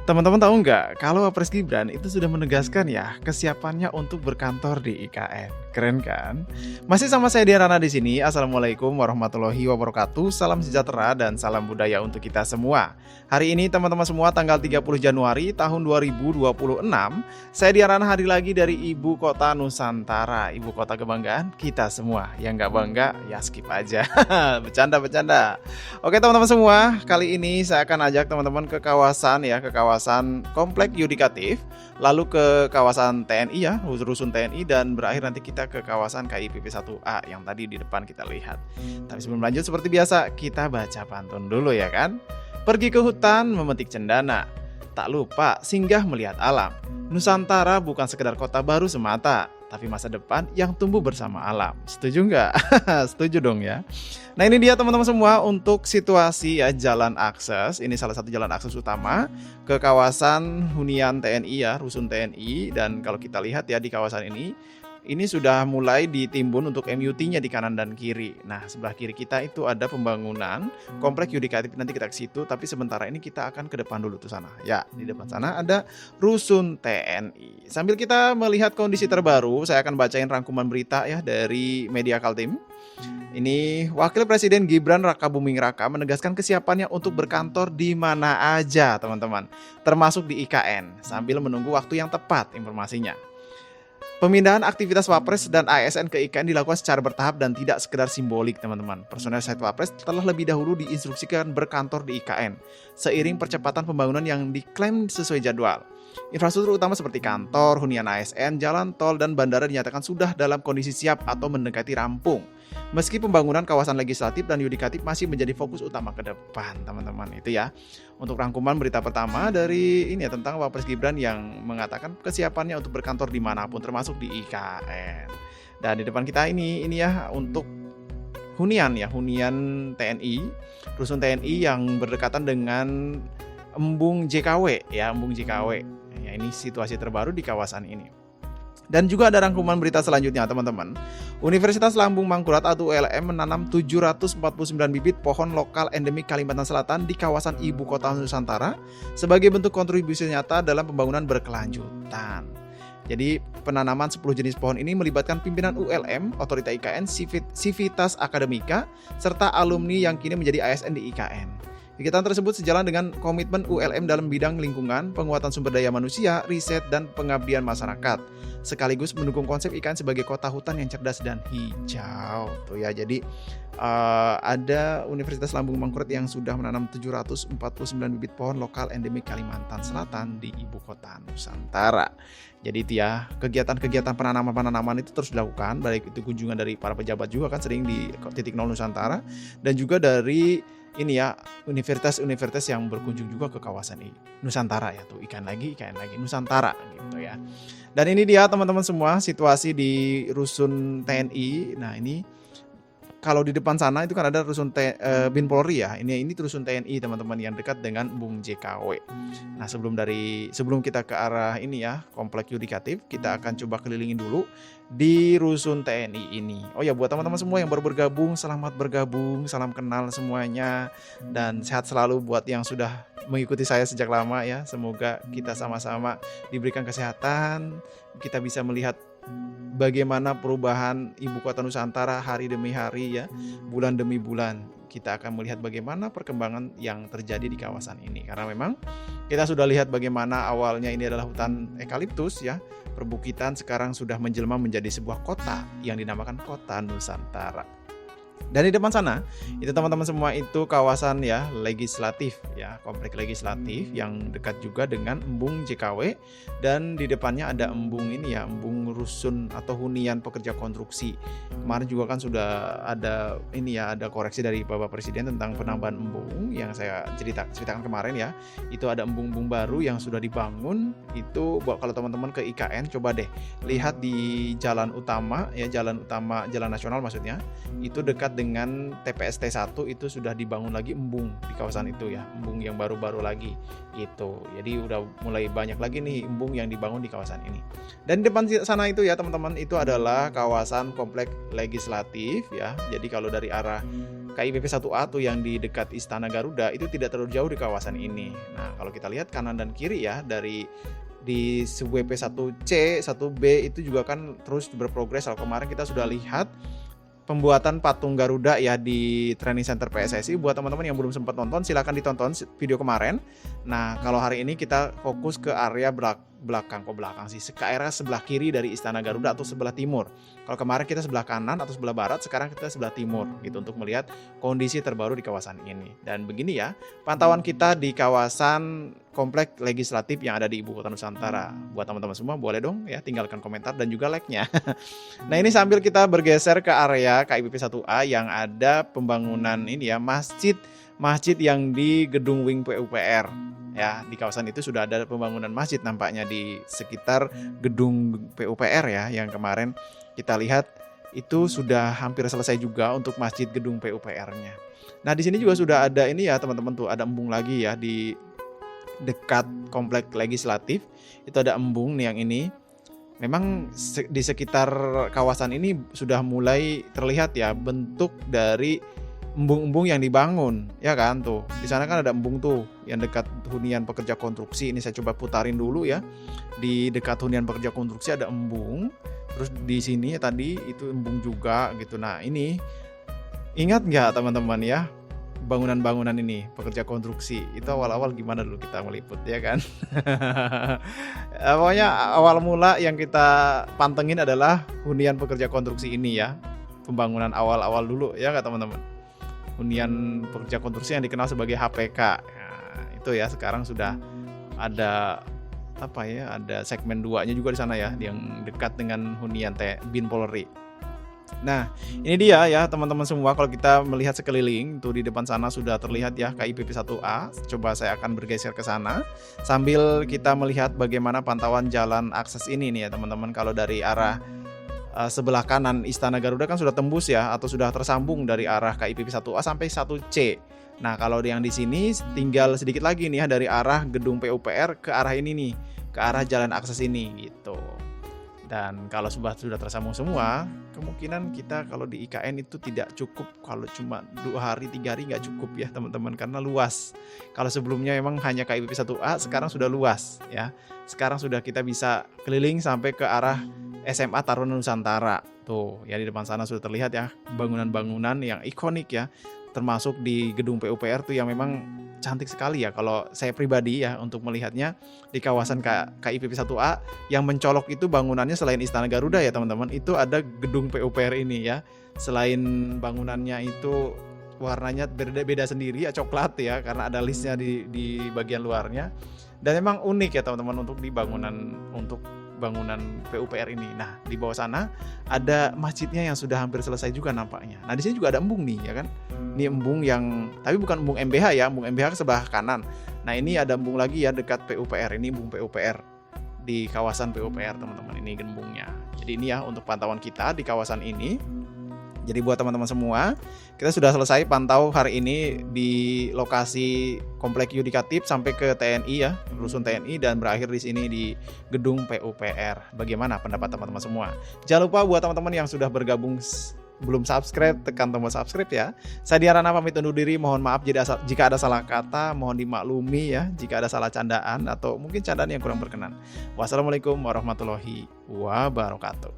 Teman-teman tahu nggak kalau Wapres Gibran itu sudah menegaskan ya kesiapannya untuk berkantor di IKN. Keren kan? Masih sama saya Diarana di sini. Assalamualaikum warahmatullahi wabarakatuh. Salam sejahtera dan salam budaya untuk kita semua. Hari ini teman-teman semua tanggal 30 Januari tahun 2026, saya Diarana hadir lagi dari ibu kota Nusantara, ibu kota kebanggaan kita semua. Yang nggak bangga ya skip aja. Bercanda. Oke teman-teman semua, kali ini saya akan ajak teman-teman ke kawasan Komplek Yudikatif, lalu ke kawasan TNI ya, rusun TNI, dan berakhir nanti kita ke kawasan KIPP 1A yang tadi di depan kita lihat. Tapi sebelum lanjut seperti biasa, kita baca pantun dulu ya kan. Pergi ke hutan memetik cendana, tak lupa singgah melihat alam. Nusantara bukan sekedar kota baru semata, tapi masa depan yang tumbuh bersama alam. Setuju nggak? Setuju dong ya. Nah ini dia teman-teman semua untuk situasi ya jalan akses. Ini salah satu jalan akses utama ke kawasan hunian TNI ya, rusun TNI. Dan kalau kita lihat ya di kawasan ini sudah mulai ditimbun untuk MUT-nya di kanan dan kiri. Nah sebelah kiri kita itu ada pembangunan Komplek Yudikatif, nanti kita ke situ. Tapi sementara ini kita akan ke depan dulu tuh sana. Ya di depan sana ada rusun TNI. Sambil kita melihat kondisi terbaru, saya akan bacain rangkuman berita ya dari Media Kaltim. Ini Wakil Presiden Gibran Rakabuming Raka menegaskan kesiapannya untuk berkantor di mana aja teman-teman, termasuk di IKN, sambil menunggu waktu yang tepat informasinya. Pemindahan aktivitas Wapres dan ASN ke IKN dilakukan secara bertahap dan tidak sekedar simbolik teman-teman. Personel site Wapres telah lebih dahulu diinstruksikan berkantor di IKN, seiring percepatan pembangunan yang diklaim sesuai jadwal. Infrastruktur utama seperti kantor, hunian ASN, jalan tol, dan bandara dinyatakan sudah dalam kondisi siap atau mendekati rampung. Meski pembangunan kawasan legislatif dan yudikatif masih menjadi fokus utama ke depan, teman-teman. Itu ya. Untuk rangkuman berita pertama dari ini ya tentang Wapres Gibran yang mengatakan kesiapannya untuk berkantor dimanapun, termasuk di IKN. Dan di depan kita ini ya untuk hunian TNI, rusun TNI yang berdekatan dengan Embung JKW ya, Embung JKW. Ya, ini situasi terbaru di kawasan ini. Dan juga ada rangkuman berita selanjutnya teman-teman. Universitas Lambung Mangkurat atau ULM menanam 749 bibit pohon lokal endemik Kalimantan Selatan di kawasan ibu kota Nusantara sebagai bentuk kontribusi nyata dalam pembangunan berkelanjutan. Jadi penanaman 10 jenis pohon ini melibatkan pimpinan ULM, Otorita IKN, Civitas Akademika, serta alumni yang kini menjadi ASN di IKN. Kegiatan tersebut sejalan dengan komitmen ULM dalam bidang lingkungan, penguatan sumber daya manusia, riset, dan pengabdian masyarakat. Sekaligus mendukung konsep IKN sebagai kota hutan yang cerdas dan hijau. Tuh ya, jadi ada Universitas Lambung Mangkurat yang sudah menanam 749 bibit pohon lokal endemik Kalimantan Selatan di ibu kota Nusantara. Jadi itu ya, kegiatan-kegiatan penanaman itu terus dilakukan, baik itu kunjungan dari para pejabat juga kan sering di titik nol Nusantara, dan juga dari ini ya universitas yang berkunjung juga ke kawasan ini Nusantara ya, tuh IKN lagi Nusantara gitu ya. Dan ini dia teman-teman semua situasi di rusun TNI. Nah ini kalau di depan sana itu kan ada rusun Bin Polri ya. Ini rusun TNI teman-teman yang dekat dengan Embung JKW. Nah sebelum kita ke arah ini ya Komplek Yudikatif, kita akan coba kelilingin dulu di rusun TNI ini. Oh ya buat teman-teman semua yang baru bergabung, selamat bergabung, salam kenal semuanya, dan sehat selalu buat yang sudah mengikuti saya sejak lama ya. Semoga kita sama-sama diberikan kesehatan, kita bisa melihat bagaimana perubahan ibu kota Nusantara hari demi hari ya, bulan demi bulan. Kita akan melihat bagaimana perkembangan yang terjadi di kawasan ini. Karena memang kita sudah lihat bagaimana awalnya ini adalah hutan eukaliptus ya, perbukitan sekarang sudah menjelma menjadi sebuah kota yang dinamakan Kota Nusantara. Dan di depan sana itu teman-teman semua itu kawasan ya legislatif ya, komplek legislatif yang dekat juga dengan Embung JKW, dan di depannya ada embung ini ya, embung rusun atau hunian pekerja konstruksi. Kemarin juga kan sudah ada ini ya, ada koreksi dari Bapak Presiden tentang penambahan embung yang saya ceritakan kemarin ya. Itu ada embung-embung baru yang sudah dibangun. Itu buat kalau teman-teman ke IKN coba deh lihat di jalan utama ya, jalan nasional maksudnya, itu dekat dengan TPST 1 itu sudah dibangun lagi embung di kawasan itu ya, embung yang baru-baru lagi gitu. Jadi udah mulai banyak lagi nih embung yang dibangun di kawasan ini. Dan di depan sana itu ya teman-teman, itu adalah kawasan komplek legislatif ya. Jadi kalau dari arah KIPP 1A tuh yang di dekat Istana Garuda itu tidak terlalu jauh di kawasan ini. Nah, kalau kita lihat kanan dan kiri ya dari di WP 1C, 1B itu juga kan terus berprogres. Kalau kemarin kita sudah lihat pembuatan patung Garuda ya di Training Center PSSI. Buat teman-teman yang belum sempat nonton, silahkan ditonton video kemarin. Nah, kalau hari ini kita fokus ke area belakang sih, ke area sebelah kiri dari Istana Garuda atau sebelah timur. Kalau kemarin kita sebelah kanan atau sebelah barat, sekarang kita sebelah timur gitu untuk melihat kondisi terbaru di kawasan ini. Dan begini ya, pantauan kita di kawasan komplek legislatif yang ada di Ibu Kota Nusantara. Buat teman-teman semua boleh dong ya tinggalkan komentar dan juga like-nya. Nah, ini sambil kita bergeser ke area KIPP 1A yang ada pembangunan ini ya, masjid yang di gedung Wing PUPR. Ya, di kawasan itu sudah ada pembangunan masjid nampaknya di sekitar gedung PUPR ya, yang kemarin kita lihat itu sudah hampir selesai juga untuk masjid gedung PUPR-nya. Nah, di sini juga sudah ada ini ya teman-teman tuh, ada embung lagi ya di dekat komplek legislatif. Itu ada embung nih yang ini. Memang di sekitar kawasan ini sudah mulai terlihat ya bentuk dari embung-embung yang dibangun, ya kan tuh. Di sana kan ada embung tuh yang dekat hunian pekerja konstruksi. Ini saya coba putarin dulu ya. Di dekat hunian pekerja konstruksi ada embung. Terus di sini ya tadi itu embung juga gitu. Nah, ini ingat nggak teman-teman ya? Bangunan-bangunan ini pekerja konstruksi itu awal-awal gimana dulu kita meliput ya kan. Pokoknya awal mula yang kita pantengin adalah hunian pekerja konstruksi ini ya, pembangunan awal-awal dulu ya nggak teman-teman. Hunian pekerja konstruksi yang dikenal sebagai HPK. Nah, itu ya sekarang sudah ada apa ya, ada segmen 2-nya juga di sana ya, yang dekat dengan hunian Bin Polri. Nah, ini dia ya teman-teman semua, kalau kita melihat sekeliling tuh di depan sana sudah terlihat ya KIPP 1A. Coba saya akan bergeser ke sana sambil kita melihat bagaimana pantauan jalan akses ini nih ya teman-teman. Kalau dari arah sebelah kanan Istana Garuda kan sudah tembus ya, atau sudah tersambung dari arah KIPP 1A sampai 1C. Nah, kalau yang di sini tinggal sedikit lagi nih ya dari arah gedung PUPR ke arah ini nih, ke arah jalan akses ini gitu. Dan kalau sudah tersambung semua, kemungkinan kita kalau di IKN itu tidak cukup, kalau cuma 2 hari 3 hari nggak cukup ya teman-teman, karena luas. Kalau sebelumnya memang hanya KIPP 1A, sekarang sudah luas ya. Sekarang sudah kita bisa keliling sampai ke arah SMA Taruna Nusantara. Tuh ya, di depan sana sudah terlihat ya bangunan-bangunan yang ikonik ya, termasuk di gedung PUPR tuh yang memang cantik sekali ya kalau saya pribadi ya untuk melihatnya. Di kawasan KIPP 1A yang mencolok itu bangunannya selain Istana Garuda ya teman-teman, itu ada gedung PUPR ini ya. Selain bangunannya itu warnanya beda sendiri ya, coklat ya, karena ada listnya di bagian luarnya. Dan memang unik ya teman-teman untuk bangunan PUPR ini. Nah, di bawah sana ada masjidnya yang sudah hampir selesai juga nampaknya. Nah, di sini juga ada embung nih ya kan. Ini embung yang tapi bukan embung MBH ya, embung MBH ke sebelah kanan. Nah, ini ada embung lagi ya dekat PUPR. Ini embung PUPR di kawasan PUPR teman-teman, ini embungnya. Jadi ini ya untuk pantauan kita di kawasan ini. Jadi buat teman-teman semua, kita sudah selesai pantau hari ini di lokasi Komplek Yudikatif sampai ke TNI ya, rusun TNI, dan berakhir di sini di gedung PUPR. Bagaimana pendapat teman-teman semua? Jangan lupa buat teman-teman yang sudah bergabung belum subscribe, tekan tombol subscribe ya. Saya Diarana pamit undur diri, mohon maaf jika ada salah kata, mohon dimaklumi ya jika ada salah candaan atau mungkin candaan yang kurang berkenan. Wassalamualaikum warahmatullahi wabarakatuh.